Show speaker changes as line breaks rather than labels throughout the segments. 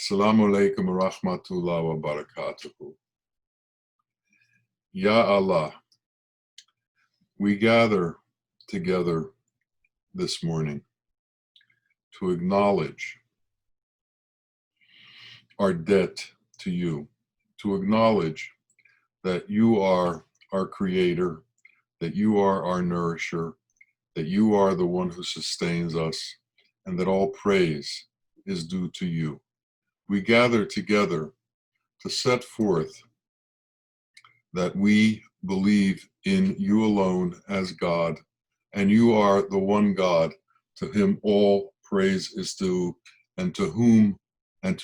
Assalamu alaikum wa rahmatullah wa barakatuhu. Ya Allah, we gather together this morning to acknowledge our debt to you, to acknowledge that you are our creator, that you are our nourisher, that you are the one who sustains us, and that all praise is due to you. We gather together to set forth that we believe in you alone as God, and you are the one God to whom all praise is due, and to whom and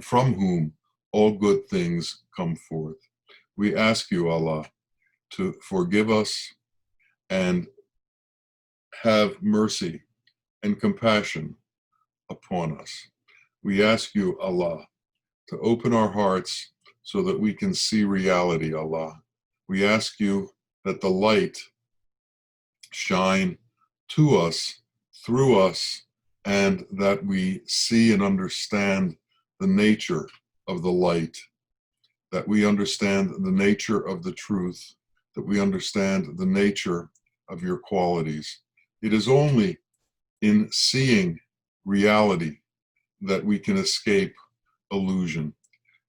from whom all good things come forth. We ask you, Allah, to forgive us and have mercy and compassion upon us. We ask you, Allah, to open our hearts so that we can see reality, Allah. We ask you that the light shine to us, through us, and that we see and understand the nature of the light, that we understand the nature of the truth, that we understand the nature of your qualities. It is only in seeing reality that we can escape illusion.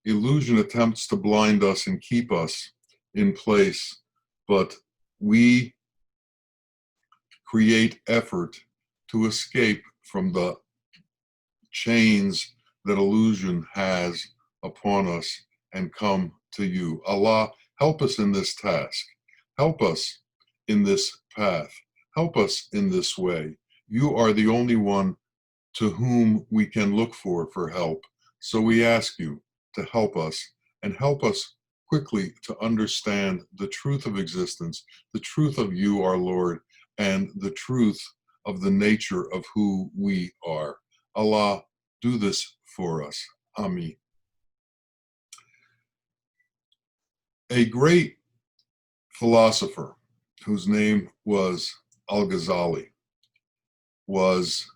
Illusion attempts to blind us and keep us in place, but we create effort to escape from the chains that illusion has upon us and come to you. Allah, help us in this task. Help us in this path. Help us in this way. You are the only one to whom we can look for help. So we ask you to help us, and help us quickly to understand the truth of existence, the truth of you, our Lord, and the truth of the nature of who we are. Allah, do this for us. Ameen. A great philosopher whose name was Al-Ghazali was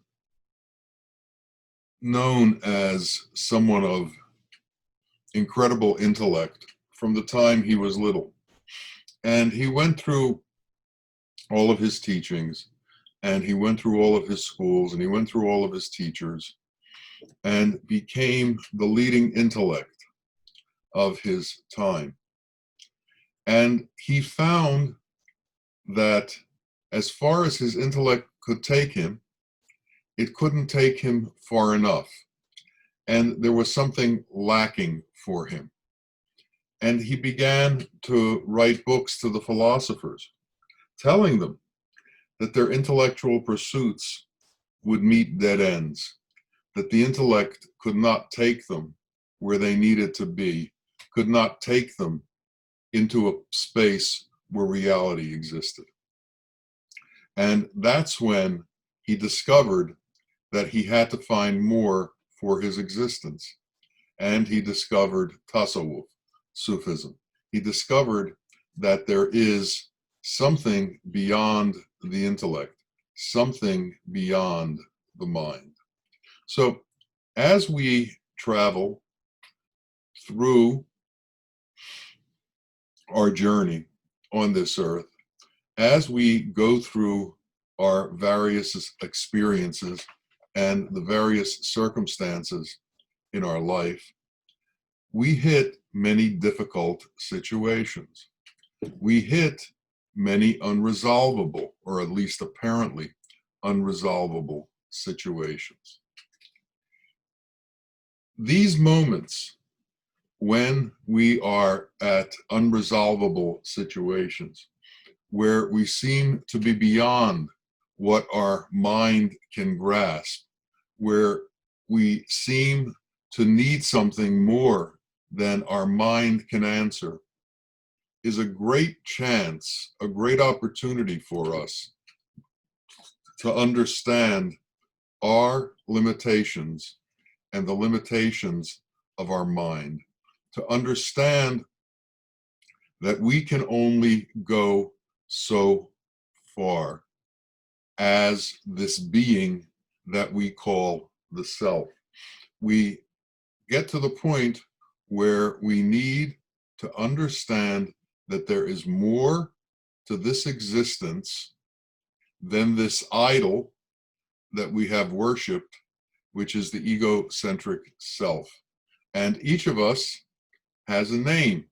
known as someone of incredible intellect from the time he was little. And he went through all of his teachings, and he went through all of his schools, and he went through all of his teachers, and became the leading intellect of his time. And he found that as far as his intellect could take him, it couldn't take him far enough. And there was something lacking for him. And he began to write books to the philosophers, telling them that their intellectual pursuits would meet dead ends, that the intellect could not take them where they needed to be, could not take them into a space where reality existed. And that's when he discovered that he had to find more for his existence. And he discovered Tasawwuf, Sufism. He discovered that there is something beyond the intellect, something beyond the mind. So as we travel through our journey on this earth, as we go through our various experiences and the various circumstances in our life, we hit many difficult situations. We hit many unresolvable, or at least apparently unresolvable situations. These moments when we are at unresolvable situations, where we seem to be beyond what our mind can grasp, where we seem to need something more than our mind can answer, is a great chance, a great opportunity for us to understand our limitations and the limitations of our mind, to understand that we can only go so far as this being that we call the self. We get to the point where we need to understand that there is more to this existence than this idol that we have worshiped, which is the egocentric self. And each of us has a name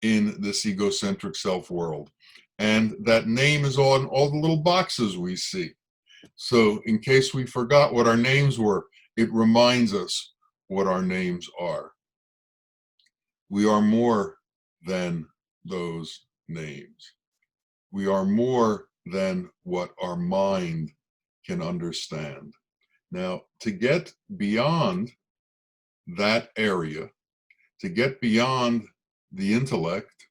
in this egocentric self world. And that name is on all the little boxes we see. So in case we forgot what our names were, it reminds us what our names are. We are more than those names. We are more than what our mind can understand. Now, to get beyond that area, to get beyond the intellect,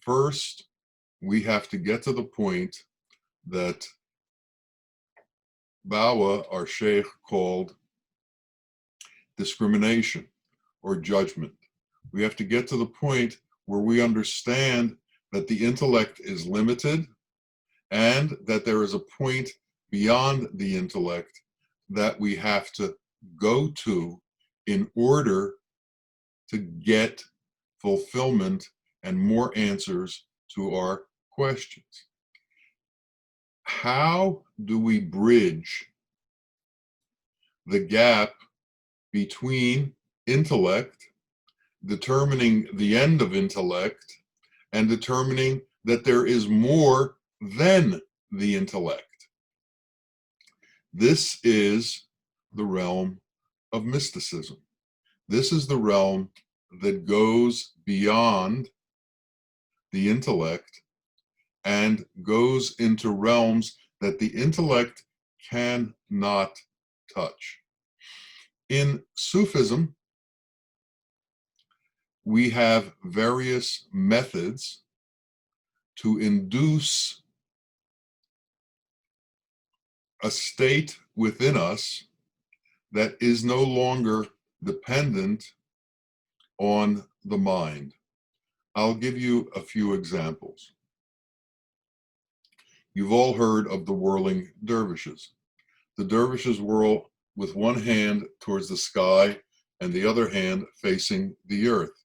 first we have to get to the point that Bawa, our sheikh, called discrimination or judgment. We have to get to the point where we understand that the intellect is limited and that there is a point beyond the intellect that we have to go to in order to get fulfillment and more answers to our questions. How do we bridge the gap between intellect, determining the end of intellect, and determining that there is more than the intellect? This is the realm of mysticism. This is the realm that goes beyond the intellect and goes into realms that the intellect cannot touch. In Sufism, we have various methods to induce a state within us that is no longer dependent on the mind. I'll give you a few examples. You've all heard of the whirling dervishes. The dervishes whirl with one hand towards the sky and the other hand facing the earth,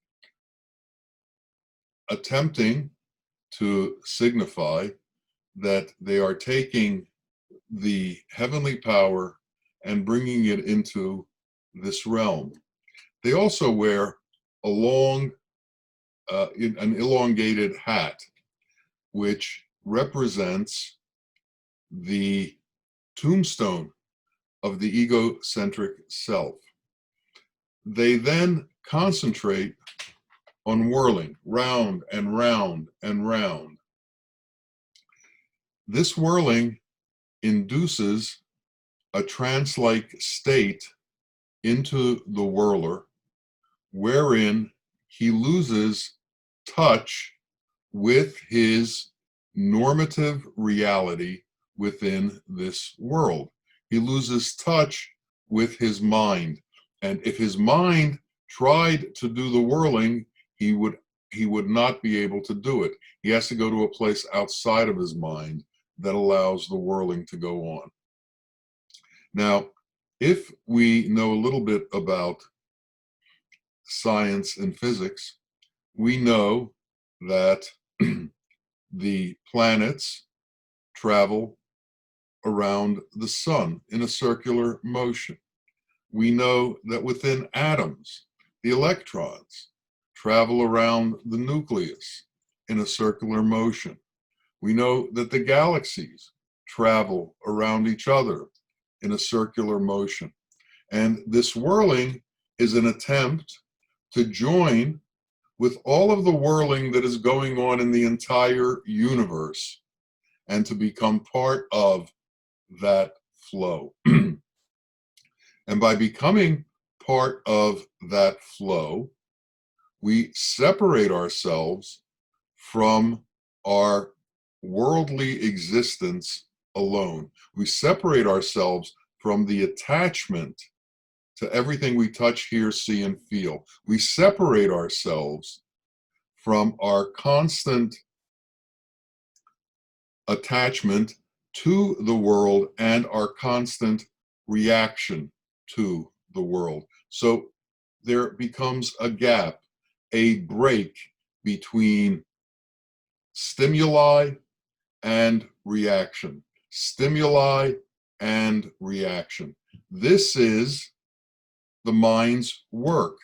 attempting to signify that they are taking the heavenly power and bringing it into this realm. They also wear a long, an elongated hat, which represents the tombstone of the egocentric self. They then concentrate on whirling round and round and round. This whirling induces a trance-like state into the whirler, wherein he loses touch with his normative reality within this world. He loses touch with his mind. And if his mind tried to do the whirling, he would not be able to do it. He has to go to a place outside of his mind that allows the whirling to go on. Now, if we know a little bit about science and physics, we know that the planets travel around the sun in a circular motion. We know that within atoms, the electrons travel around the nucleus in a circular motion. We know that the galaxies travel around each other in a circular motion. And this whirling is an attempt to join with all of the whirling that is going on in the entire universe and to become part of that flow. And by becoming part of that flow, we separate ourselves from our worldly existence alone. We separate ourselves from the attachment to everything we touch, hear, see, and feel. We separate ourselves from our constant attachment to the world and our constant reaction to the world. So there becomes a gap, a break between stimuli and reaction. Stimuli and reaction. This is the mind's work.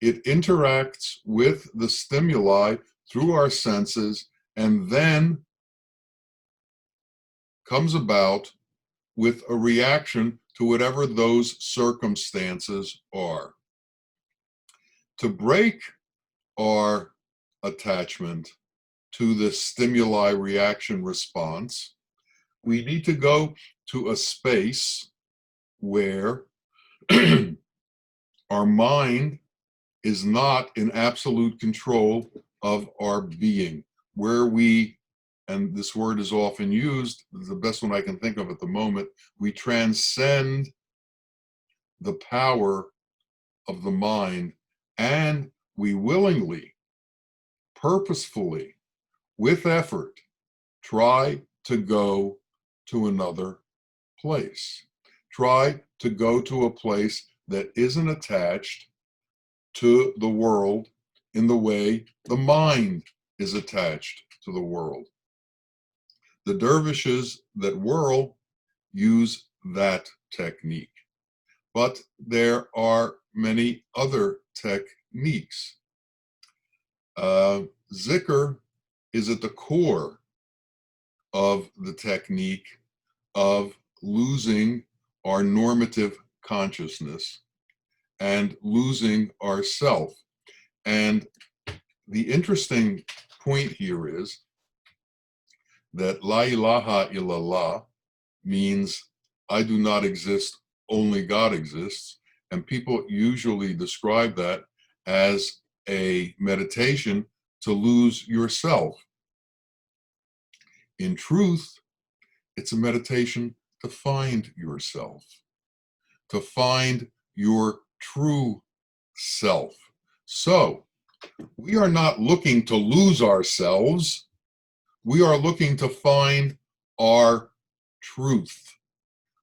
It interacts with the stimuli through our senses and then comes about with a reaction to whatever those circumstances are. To break our attachment to the stimuli reaction response, we need to go to a space where our mind is not in absolute control of our being, where we, and this word is often used, the best one I can think of at the moment, we transcend the power of the mind and we willingly, purposefully, with effort, try to go to another place. Try to go to a place that isn't attached to the world in the way the mind is attached to the world. The dervishes that whirl use that technique, but there are many other techniques. Zikr is at the core of the technique of losing our normative consciousness and losing ourself. And the interesting point here is that La ilaha illallah means I do not exist, only God exists. And people usually describe that as a meditation to lose yourself. In truth, it's a meditation to find yourself, to find your true self. So we are not looking to lose ourselves. We are looking to find our truth.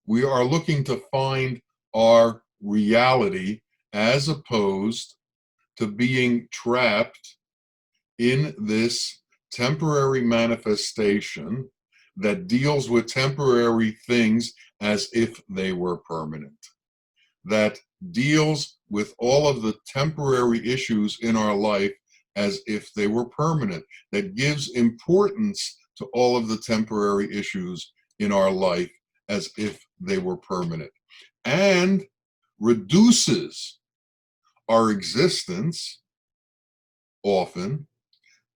We are looking to find our reality as opposed to being trapped in this temporary manifestation that deals with temporary things as if they were permanent, that deals with all of the temporary issues in our life as if they were permanent, that gives importance to all of the temporary issues in our life as if they were permanent, and reduces our existence often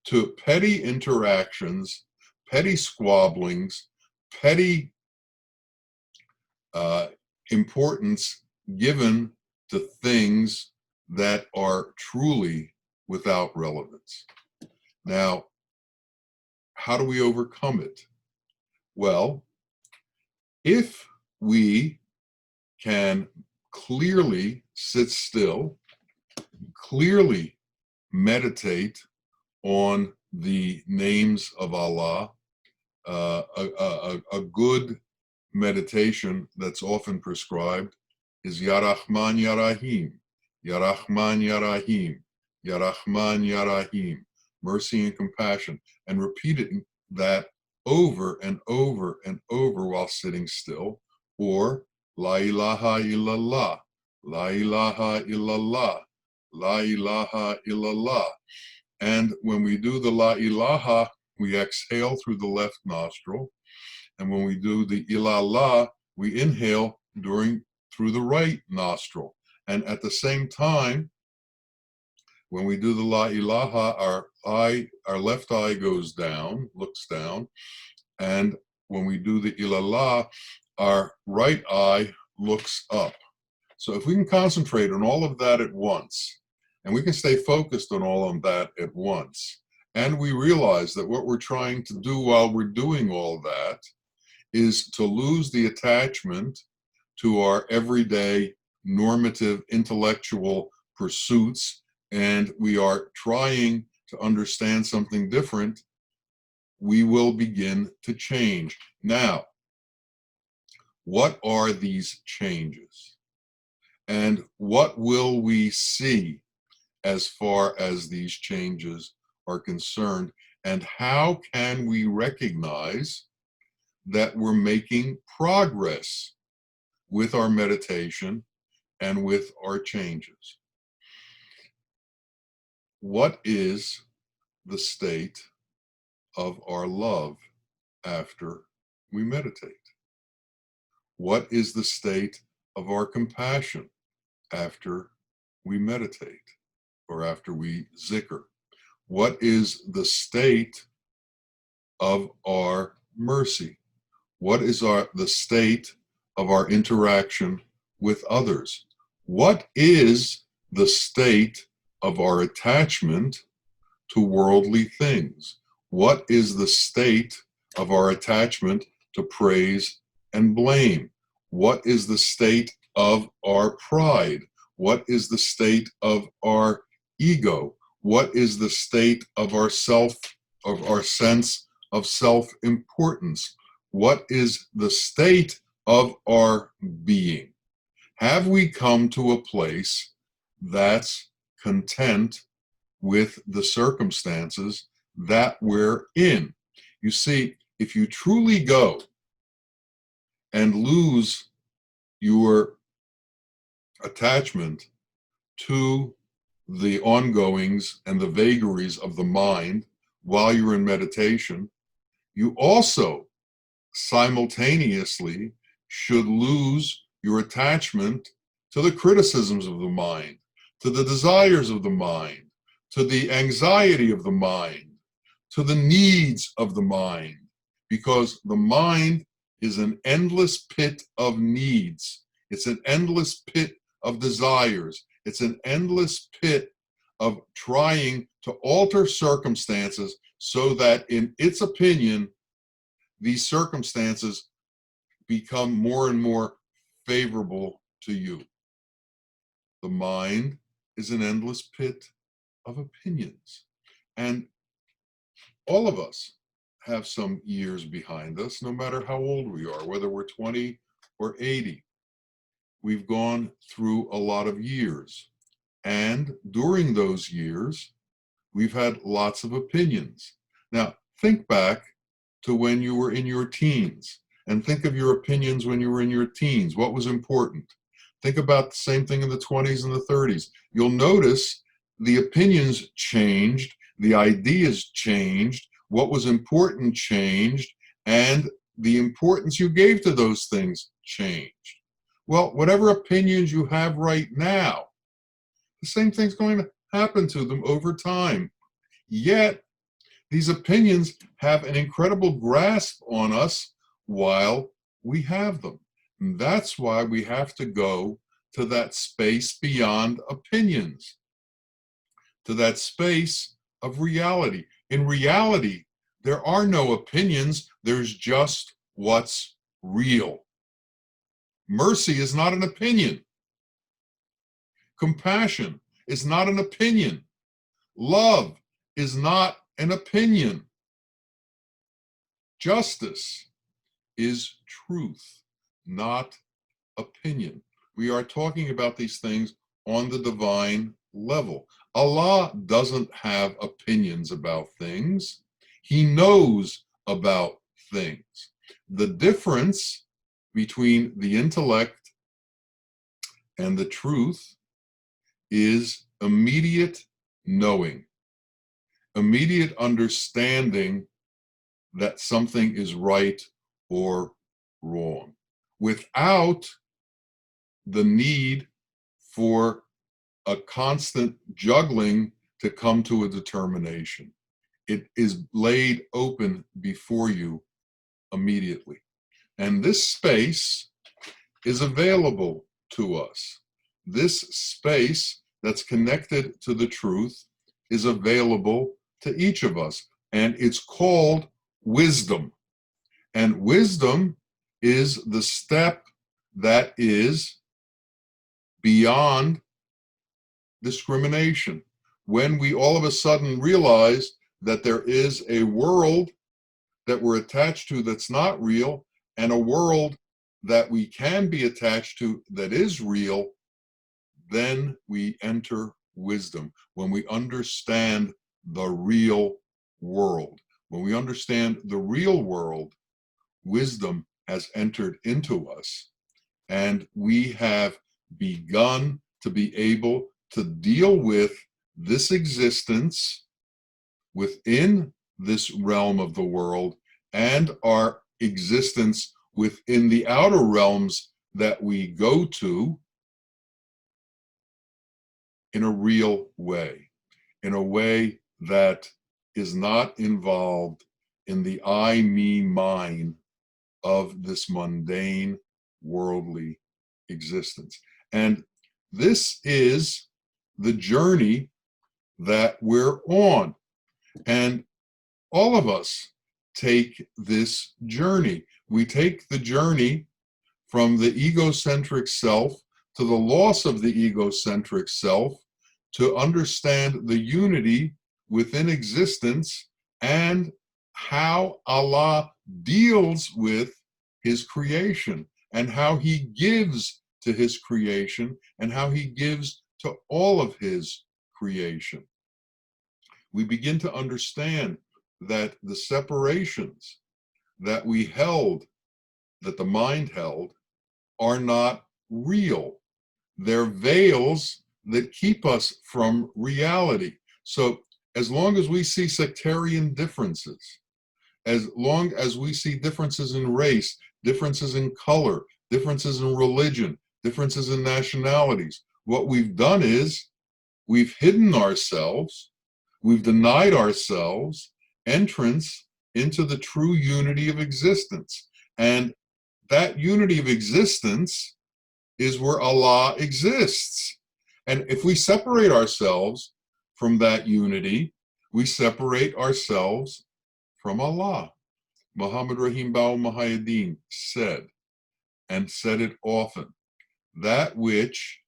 to petty interactions, petty squabblings, petty importance given to things that are truly without relevance. Now, how do we overcome it? Well, if we can clearly sit still, clearly meditate on the names of Allah, a good meditation that's often prescribed is Ya Rahman Ya Rahim, Ya Rahman Ya Rahim, Ya Rahman Ya Rahim, mercy and compassion, and repeating that over and over and over while sitting still, or La ilaha illallah, La ilaha illallah, La ilaha illallah. And when we do the La ilaha, we exhale through the left nostril. And when we do the ilallah, we inhale through the right nostril. And at the same time, when we do the La ilaha, our left eye goes down, looks down. And when we do the ilallah, our right eye looks up. So if we can concentrate on all of that at once, and we can stay focused on all of that at once, and we realize that what we're trying to do while we're doing all that is to lose the attachment to our everyday normative intellectual pursuits, and we are trying to understand something different, we will begin to change. Now, what are these changes? And what will we see as far as these changes are concerned? And how can we recognize that we're making progress with our meditation and with our changes? What is the state of our love after we meditate? What is the state of our compassion after we meditate or after we zikr? What is the state of our mercy? What is the state of our interaction with others? What is the state of our attachment to worldly things? What is the state of our attachment to praise and blame? What is the state of our pride? What is the state of our ego? What is the state of our sense of self-importance? What is the state of our being? Have we come to a place that's content with the circumstances that we're in? You see, if you truly go and lose your attachment to the ongoings and the vagaries of the mind while you're in meditation, you also simultaneously should lose your attachment to the criticisms of the mind, to the desires of the mind, to the anxiety of the mind, to the needs of the mind, because the mind is an endless pit of needs. It's an endless pit of desires. It's an endless pit of trying to alter circumstances so that, in its opinion, these circumstances become more and more favorable to you. The mind is an endless pit of opinions. And all of us have some years behind us, no matter how old we are, whether we're 20 or 80. We've gone through a lot of years. And during those years, we've had lots of opinions. Now, think back to when you were in your teens and think of your opinions when you were in your teens. What was important? Think about the same thing in the 20s and the 30s. You'll notice the opinions changed, the ideas changed, what was important changed, and the importance you gave to those things changed. Well, whatever opinions you have right now, the same thing's going to happen to them over time. Yet, these opinions have an incredible grasp on us while we have them. And that's why we have to go to that space beyond opinions, to that space of reality. In reality, there are no opinions, there's just what's real. Mercy is not an opinion. Compassion is not an opinion. Love is not an opinion. Justice is truth, not opinion. We are talking about these things on the divine level. Allah doesn't have opinions about things. He knows about things. The difference between the intellect and the truth is immediate knowing, immediate understanding that something is right or wrong, without the need for a constant juggling to come to a determination. It is laid open before you immediately. And this space is available to us. This space that's connected to the truth is available to each of us. And it's called wisdom. And wisdom is the step that is beyond discrimination. When we all of a sudden realize that there is a world that we're attached to that's not real, and a world that we can be attached to that is real, then we enter wisdom. When we understand the real world. When we understand the real world, wisdom has entered into us, and we have begun to be able to deal with this existence within this realm of the world and our existence within the outer realms that we go to in a real way, in a way that is not involved in the I, me, mine of this mundane, worldly existence. And this is the journey that we're on. And all of us take this journey. We take the journey from the egocentric self to the loss of the egocentric self to understand the unity within existence and how Allah deals with his creation and how he gives to his creation and how he gives to all of his creation. We begin to understand that the separations that we held, that the mind held, are not real. They're veils that keep us from reality. So as long as we see sectarian differences, as long as we see differences in race, differences in color, differences in religion, differences in nationalities, what we've done is we've hidden ourselves, we've denied ourselves entrance into the true unity of existence. And that unity of existence is where Allah exists. And if we separate ourselves from that unity, we separate ourselves from Allah. Muhammad Rahim Bawa Muhaiyaddeen said, and said it often, that which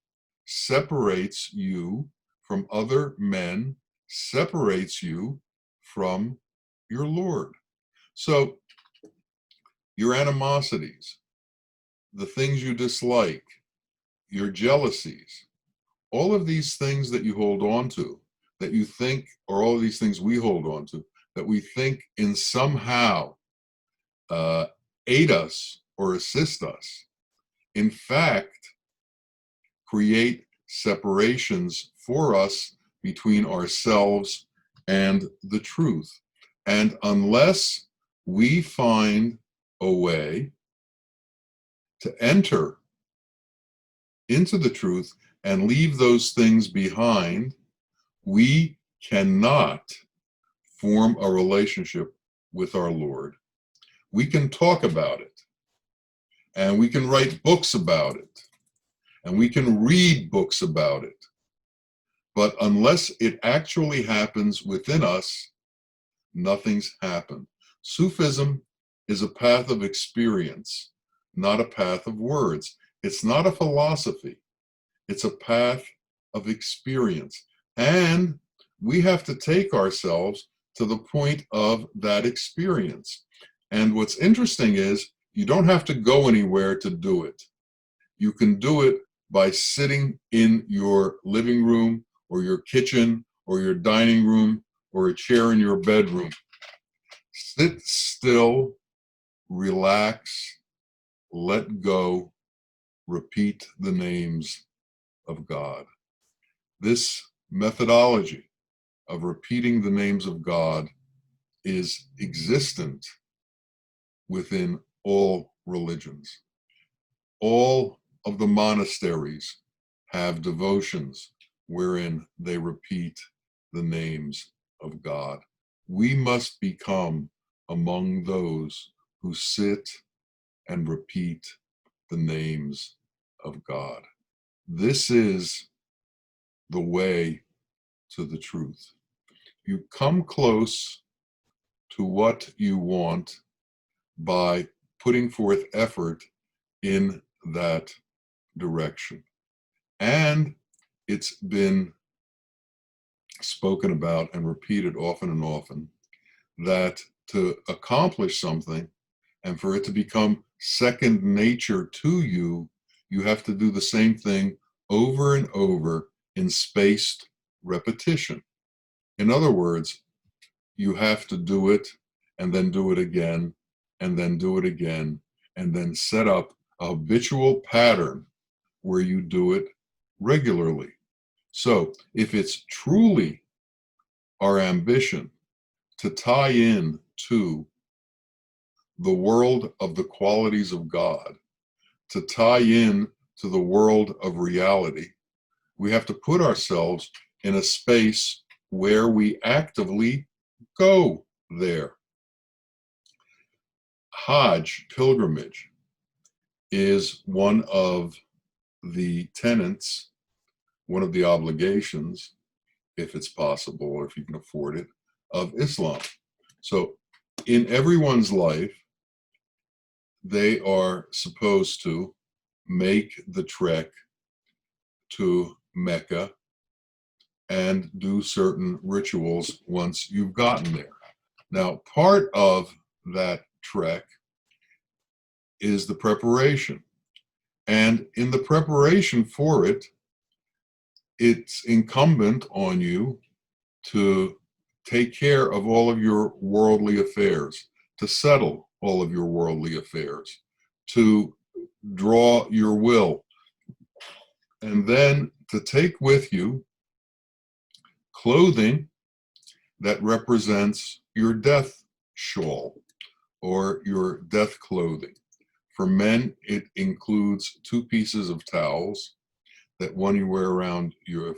separates you from other men separates you from your Lord. So your animosities, the things you dislike, your jealousies, all of these things that you hold on to, that you think, or all of these things we hold on to, that we think in somehow aid us or assist us, in fact, create separations for us between ourselves and the truth. And unless we find a way to enter into the truth and leave those things behind, we cannot form a relationship with our Lord. We can talk about it, and we can write books about it, and we can read books about it. But unless it actually happens within us, nothing's happened. Sufism is a path of experience, not a path of words. It's not a philosophy. It's a path of experience. And we have to take ourselves to the point of that experience. And what's interesting is you don't have to go anywhere to do it. You can do it by sitting in your living room or your kitchen or your dining room or a chair in your bedroom. Sit still, relax, let go, repeat the names of God. This methodology of repeating the names of God is existent within all religions. All of the monasteries have devotions wherein they repeat the names of God. We must become among those who sit and repeat the names of God. This is the way to the truth. You come close to what you want by putting forth effort in that direction. And it's been spoken about and repeated often and often that to accomplish something and for it to become second nature to you, you have to do the same thing over and over in spaced repetition. In other words, you have to do it and then do it again and then do it again and then set up a habitual pattern where you do it regularly. So if it's truly our ambition to tie in to the world of the qualities of God, to tie in to the world of reality, we have to put ourselves in a space where we actively go there. Hajj, pilgrimage, is one of the tenets, one of the obligations, if it's possible or if you can afford it, of Islam. So in everyone's life, they are supposed to make the trek to Mecca and do certain rituals once you've gotten there. Now, part of that trek is the preparation. And in the preparation for it, it's incumbent on you to take care of all of your worldly affairs, to settle all of your worldly affairs, to draw your will, and then to take with you clothing that represents your death shawl or your death clothing. For men, it includes 2 pieces of towels, that one you wear around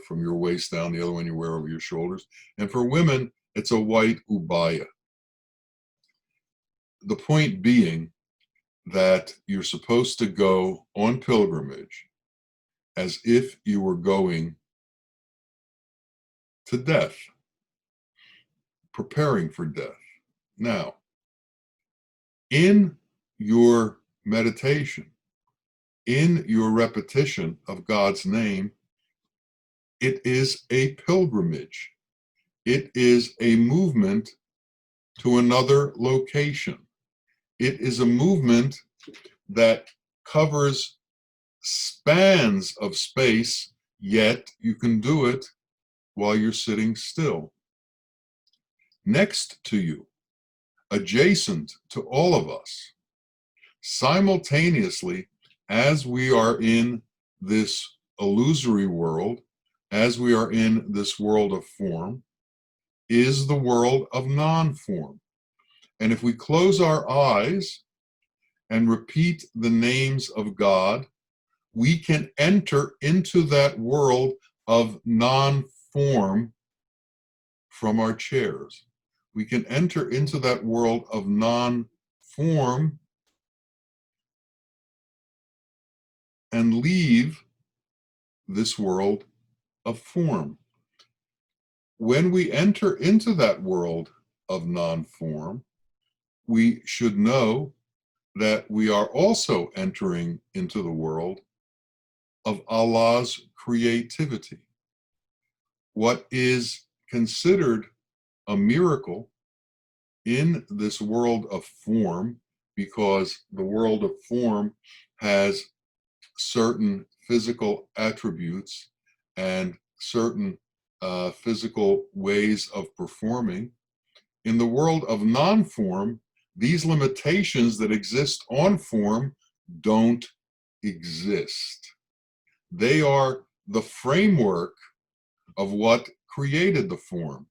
from your waist down, the other one you wear over your shoulders. And for women, it's a white ubaya. The point being that you're supposed to go on pilgrimage as if you were going to death, preparing for death. Now, in your meditation, in your repetition of God's name, it is a pilgrimage. It is a movement to another location. It is a movement that covers spans of space, yet you can do it while you're sitting still. Next to you, adjacent to all of us, simultaneously, as we are in this illusory world, as we are in this world of form, is the world of non-form. And if we close our eyes and repeat the names of God, we can enter into that world of non-form from our chairs. We can enter into that world of non-form and leave this world of form. When we enter into that world of non-form, we should know that we are also entering into the world of Allah's creativity. What is considered a miracle in this world of form, because the world of form has certain physical attributes and certain physical ways of performing. In the world of non-form, these limitations that exist on form don't exist. They are the framework of what created the form.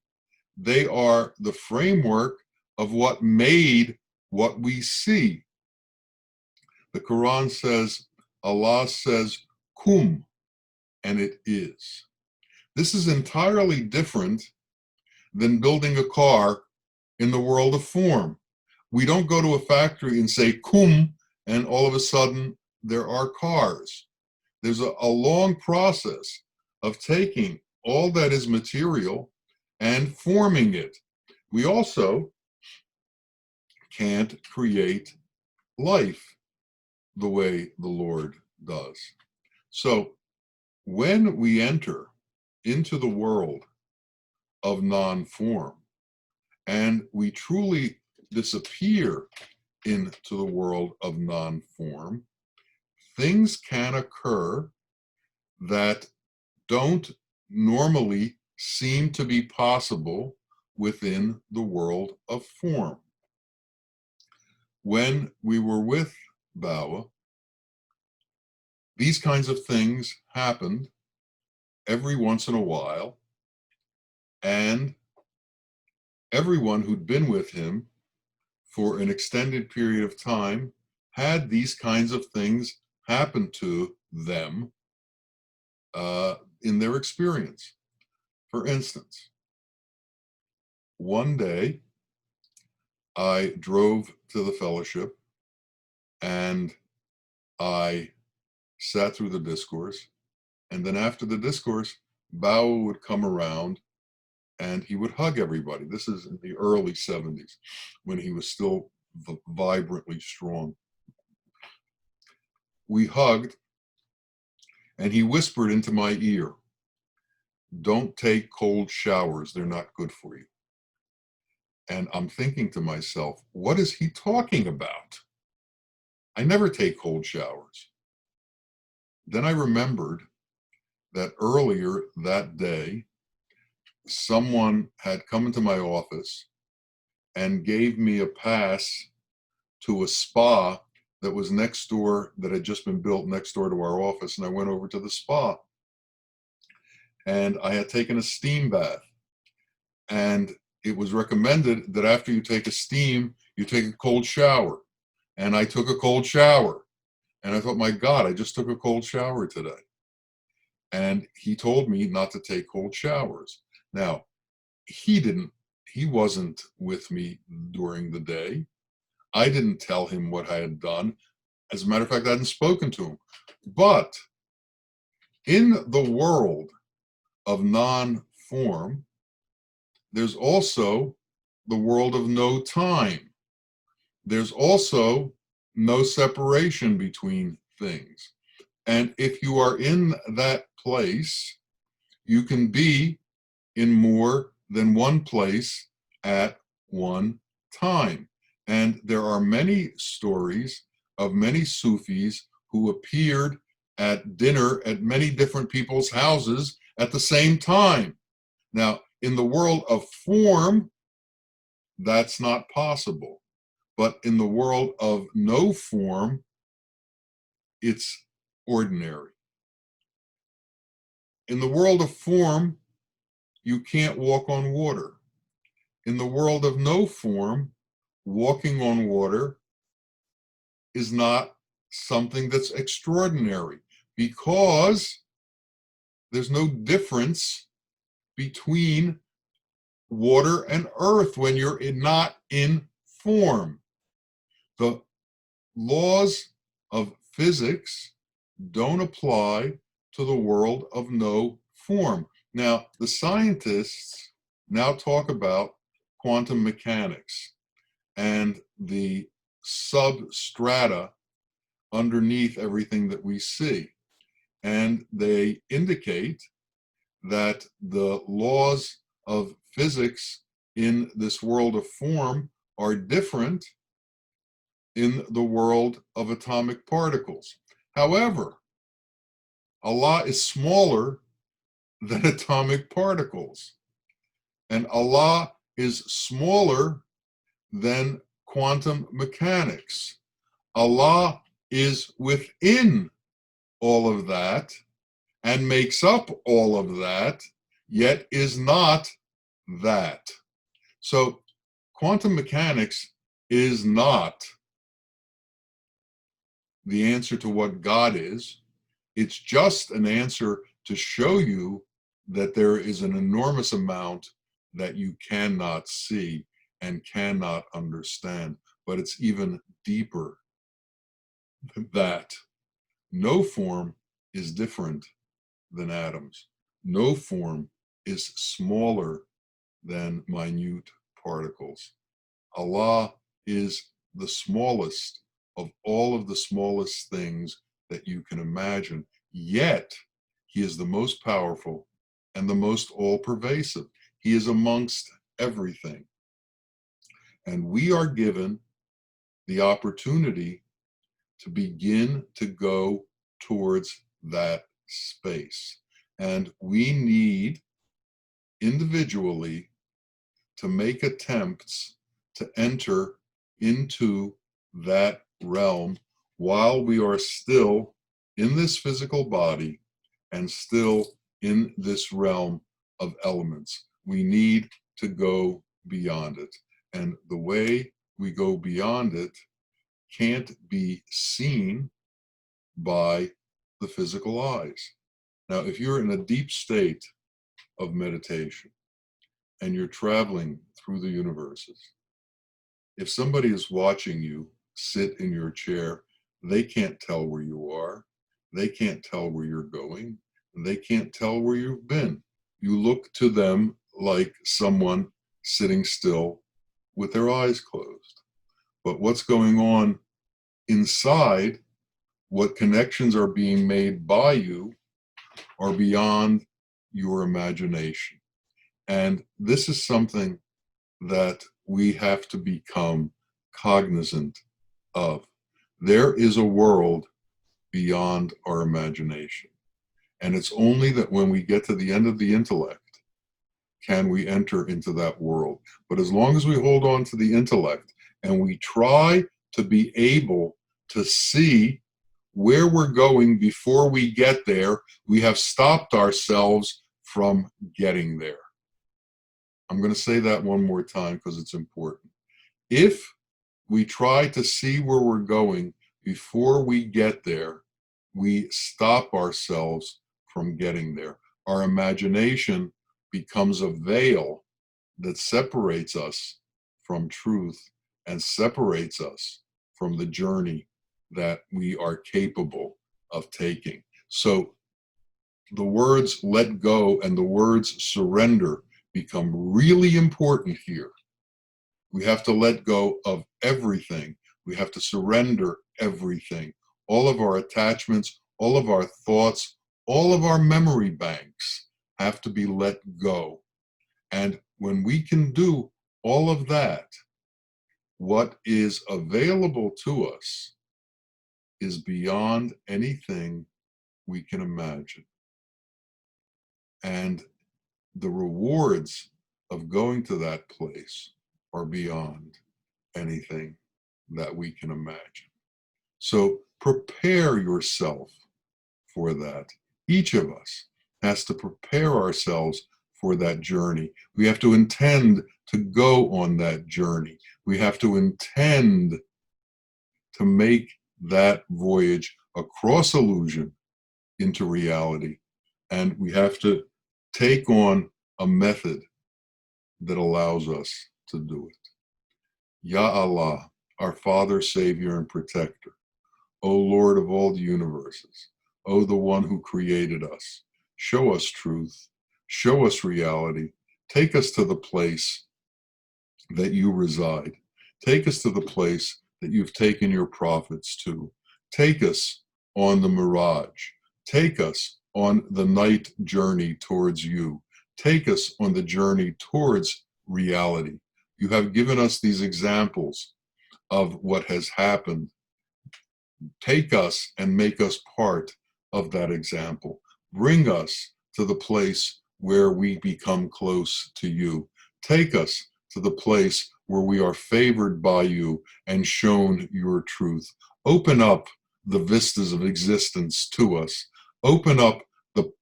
They are the framework of what made what we see. The Quran says, Allah says, kum, and it is. This is entirely different than building a car in the world of form. We don't go to a factory and say kum, and all of a sudden there are cars. There's a long process of taking all that is material and forming it. We also can't create life the way the Lord does. So when we enter into the world of non-form and we truly disappear into the world of non-form, things can occur that don't normally seem to be possible within the world of form. When we were with Bawa, these kinds of things happened every once in a while, and everyone who'd been with him for an extended period of time had these kinds of things happen to them in their experience. For instance, one day I drove to the fellowship and I sat through the discourse. And then after the discourse, Bao would come around and he would hug everybody. This is in the early 70s when he was still vibrantly strong. We hugged and he whispered into my ear, "Don't take cold showers. They're not good for you." And I'm thinking to myself, what is he talking about? I never take cold showers. Then I remembered that earlier that day, someone had come into my office and gave me a pass to a spa that was next door, that had just been built next door to our office. And I went over to the spa and I had taken a steam bath. And it was recommended that after you take a steam, you take a cold shower. And I took a cold shower. And I thought, my God, I just took a cold shower today. And he told me not to take cold showers. Now, he wasn't with me during the day. I didn't tell him what I had done. As a matter of fact, I hadn't spoken to him. But in the world of non-form, there's also the world of no time. There's also no separation between things. And if you are in that place, you can be in more than one place at one time. And there are many stories of many Sufis who appeared at dinner at many different people's houses at the same time. Now, in the world of form, that's not possible. But in the world of no form, it's ordinary. In the world of form, you can't walk on water. In the world of no form, walking on water is not something that's extraordinary, because there's no difference between water and earth when you're not in form. The laws of physics don't apply to the world of no form. Now, the scientists now talk about quantum mechanics and the substrata underneath everything that we see. And they indicate that the laws of physics in this world of form are different in the world of atomic particles. However, Allah is smaller than atomic particles, and Allah is smaller than quantum mechanics. Allah is within all of that and makes up all of that, yet is not that. So quantum mechanics is not the answer to what God is. It's just an answer to show you that there is an enormous amount that you cannot see and cannot understand, but it's even deeper than that. No form is different than atoms. No form is smaller than minute particles. Allah is the smallest of all of the smallest things that you can imagine, yet he is the most powerful and the most all-pervasive. He is amongst everything. And we are given the opportunity to begin to go towards that space. And we need individually to make attempts to enter into that realm while we are still in this physical body and still in this realm of elements. We need to go beyond it. And the way we go beyond it can't be seen by the physical eyes. Now, if you're in a deep state of meditation and you're traveling through the universes, if somebody is watching you sit in your chair, they can't tell where you are. They can't tell where you're going. They can't tell where you've been. You look to them like someone sitting still with their eyes closed. But what's going on inside, what connections are being made by you, are beyond your imagination. And this is something that we have to become cognizant of. There is a world beyond our imagination. And it's only that when we get to the end of the intellect can we enter into that world. But as long as we hold on to the intellect and we try to be able to see where we're going before we get there, we have stopped ourselves from getting there. I'm going to say that one more time because it's important. If we try to see where we're going before we get there, we stop ourselves from getting there. Our imagination becomes a veil that separates us from truth and separates us from the journey that we are capable of taking. So the words let go and the words surrender become really important here. We have to let go of everything. We have to surrender everything. All of our attachments, all of our thoughts, all of our memory banks have to be let go. And when we can do all of that, what is available to us is beyond anything we can imagine. And the rewards of going to that place are beyond anything that we can imagine. So prepare yourself for that. Each of us has to prepare ourselves for that journey. We have to intend to go on that journey. We have to intend to make that voyage across illusion into reality. And we have to take on a method that allows us to do it. Ya Allah, our Father, Savior, and Protector, O Lord of all the universes, O the one who created us, show us truth, show us reality, take us to the place that you reside, take us to the place that you've taken your prophets to, take us on the mirage, take us on the night journey towards you, take us on the journey towards reality. You have given us these examples of what has happened. Take us and make us part of that example. Bring us to the place where we become close to you. Take us to the place where we are favored by you and shown your truth. Open up the vistas of existence to us. Open up the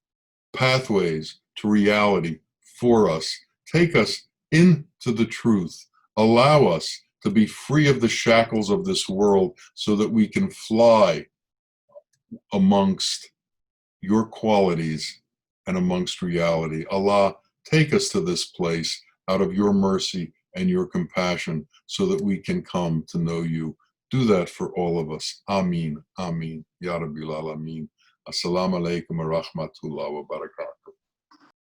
pathways to reality for us. Take us into the truth. Allow us to be free of the shackles of this world so that we can fly amongst your qualities and amongst reality. Allah, take us to this place out of your mercy and your compassion so that we can come to know you. Do that for all of us. Ameen. Ameen. Ya Rabbil Alameen. Assalamu alaikum wa rahmatullah wa barakatuh.